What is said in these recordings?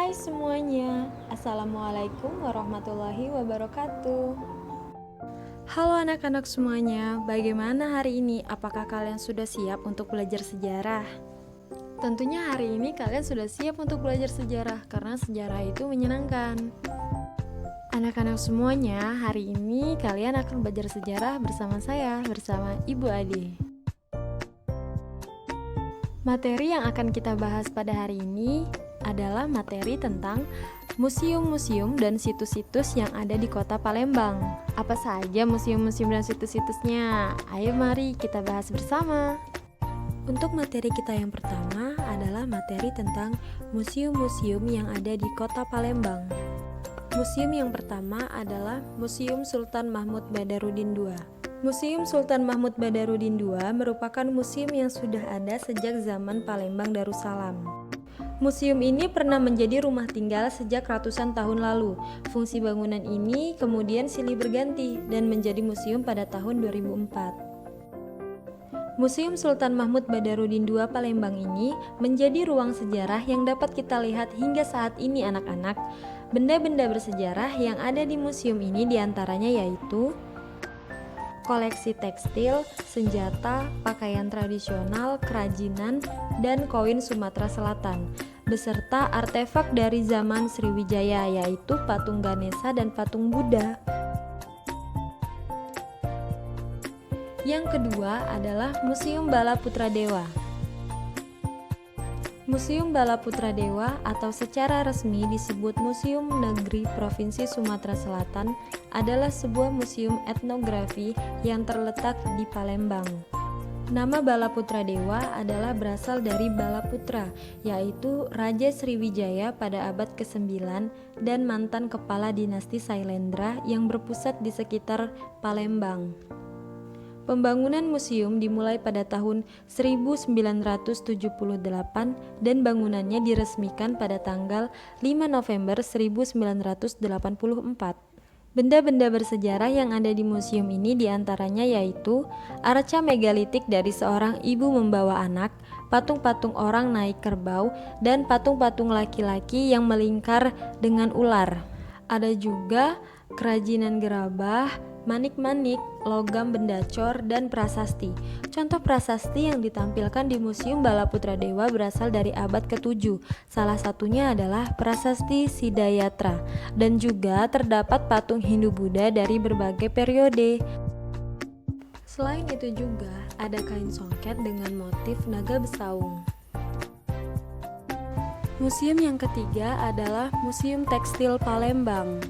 Hai semuanya, Assalamualaikum warahmatullahi wabarakatuh. Halo anak-anak semuanya, bagaimana hari ini? Apakah kalian sudah siap untuk belajar sejarah? Tentunya hari ini kalian sudah siap untuk belajar sejarah, karena sejarah itu menyenangkan. Anak-anak semuanya, hari ini kalian akan belajar sejarah bersama saya, bersama Ibu Ade. Materi yang akan kita bahas pada hari ini adalah materi tentang museum-museum dan situs-situs yang ada di kota Palembang. Apa saja museum-museum dan situs-situsnya? Ayo mari kita bahas bersama. Untuk materi kita yang pertama adalah materi tentang museum-museum yang ada di kota Palembang. Museum yang pertama adalah Museum Sultan Mahmud Badarudin II. Museum Sultan Mahmud Badarudin II merupakan museum yang sudah ada sejak zaman Palembang Darussalam. Museum ini pernah menjadi rumah tinggal sejak ratusan tahun lalu. Fungsi bangunan ini kemudian silih berganti dan menjadi museum pada tahun 2004. Museum Sultan Mahmud Badarudin II Palembang ini menjadi ruang sejarah yang dapat kita lihat hingga saat ini anak-anak. Benda-benda bersejarah yang ada di museum ini diantaranya yaitu koleksi tekstil, senjata, pakaian tradisional, kerajinan, dan koin Sumatera Selatan, beserta artefak dari zaman Sriwijaya yaitu patung Ganesha dan patung Buddha. Yang kedua adalah Museum Bala Putra Dewa. Museum Bala Putra Dewa atau secara resmi disebut Museum Negeri Provinsi Sumatera Selatan adalah sebuah museum etnografi yang terletak di Palembang. Nama Bala Putra Dewa adalah berasal dari Bala Putra, yaitu Raja Sriwijaya pada abad ke-9 dan mantan kepala dinasti Sailendra yang berpusat di sekitar Palembang. Pembangunan museum dimulai pada tahun 1978 dan bangunannya diresmikan pada tanggal 5 November 1984. Benda-benda bersejarah yang ada di museum ini diantaranya yaitu arca megalitik dari seorang ibu membawa anak, patung-patung orang naik kerbau, dan patung-patung laki-laki yang melingkar dengan ular. Ada juga kerajinan gerabah, manik-manik, logam bendacor, dan prasasti. Contoh prasasti yang ditampilkan di Museum Bala Putra Dewa berasal dari abad ke-7. Salah satunya adalah prasasti Sidayatra, dan juga terdapat patung Hindu-Buddha dari berbagai periode. Selain itu juga ada kain songket dengan motif naga besaung. Museum yang ketiga adalah Museum Tekstil Palembang.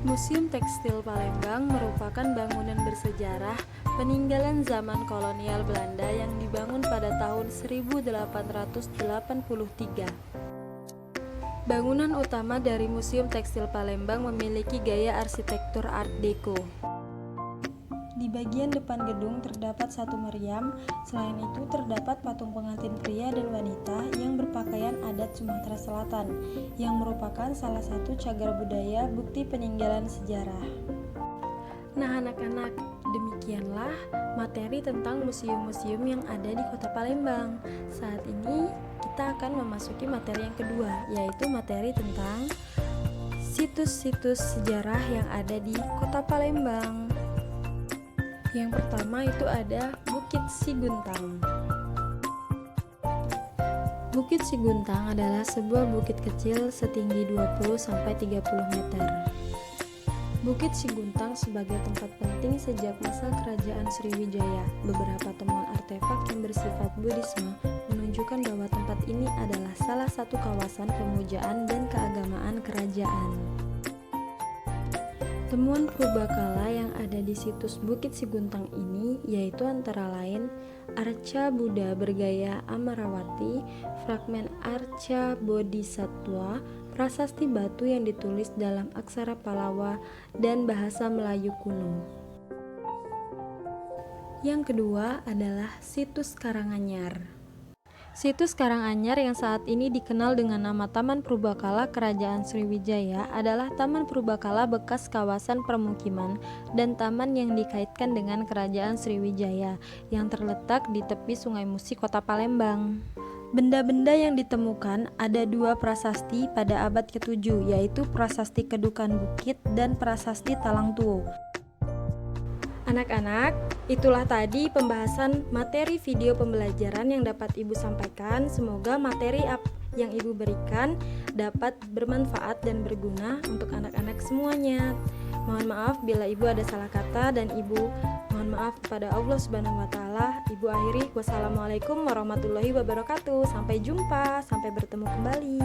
Museum Tekstil Palembang merupakan bangunan bersejarah peninggalan zaman kolonial Belanda yang dibangun pada tahun 1883. Bangunan utama dari Museum Tekstil Palembang memiliki gaya arsitektur Art Deco. Di bagian depan gedung terdapat satu meriam, selain itu terdapat patung pengantin pria dan wanita yang berpakaian adat Sumatera Selatan, yang merupakan salah satu cagar budaya bukti peninggalan sejarah. Nah anak-anak, demikianlah materi tentang museum-museum yang ada di kota Palembang. Saat ini kita akan memasuki materi yang kedua, yaitu materi tentang situs-situs sejarah yang ada di kota Palembang. Yang pertama itu ada Bukit Siguntang. Bukit Siguntang adalah sebuah bukit kecil setinggi 20-30 meter. Bukit Siguntang sebagai tempat penting sejak masa kerajaan Sriwijaya. Beberapa temuan artefak yang bersifat Buddhisme menunjukkan bahwa tempat ini adalah salah satu kawasan pemujaan dan keagamaan kerajaan. Temuan purbakala yang ada di situs Bukit Siguntang ini yaitu antara lain arca Buddha bergaya Amarawati, fragmen arca Bodhisattva, prasasti batu yang ditulis dalam aksara Palawa dan bahasa Melayu kuno. Yang kedua adalah situs Karanganyar. Situs Karanganyar yang saat ini dikenal dengan nama Taman Purbakala Kerajaan Sriwijaya adalah taman purbakala bekas kawasan permukiman dan taman yang dikaitkan dengan Kerajaan Sriwijaya yang terletak di tepi Sungai Musi, Kota Palembang. Benda-benda yang ditemukan ada 2 prasasti pada abad ke-7, yaitu Prasasti Kedukan Bukit dan Prasasti Talang Tuo. Anak-anak, itulah tadi pembahasan materi video pembelajaran yang dapat Ibu sampaikan. Semoga materi yang Ibu berikan dapat bermanfaat dan berguna untuk anak-anak semuanya. Mohon maaf bila Ibu ada salah kata dan Ibu mohon maaf kepada Allah Subhanahu wa taala. Ibu akhiri, wassalamualaikum warahmatullahi wabarakatuh. Sampai jumpa, sampai bertemu kembali.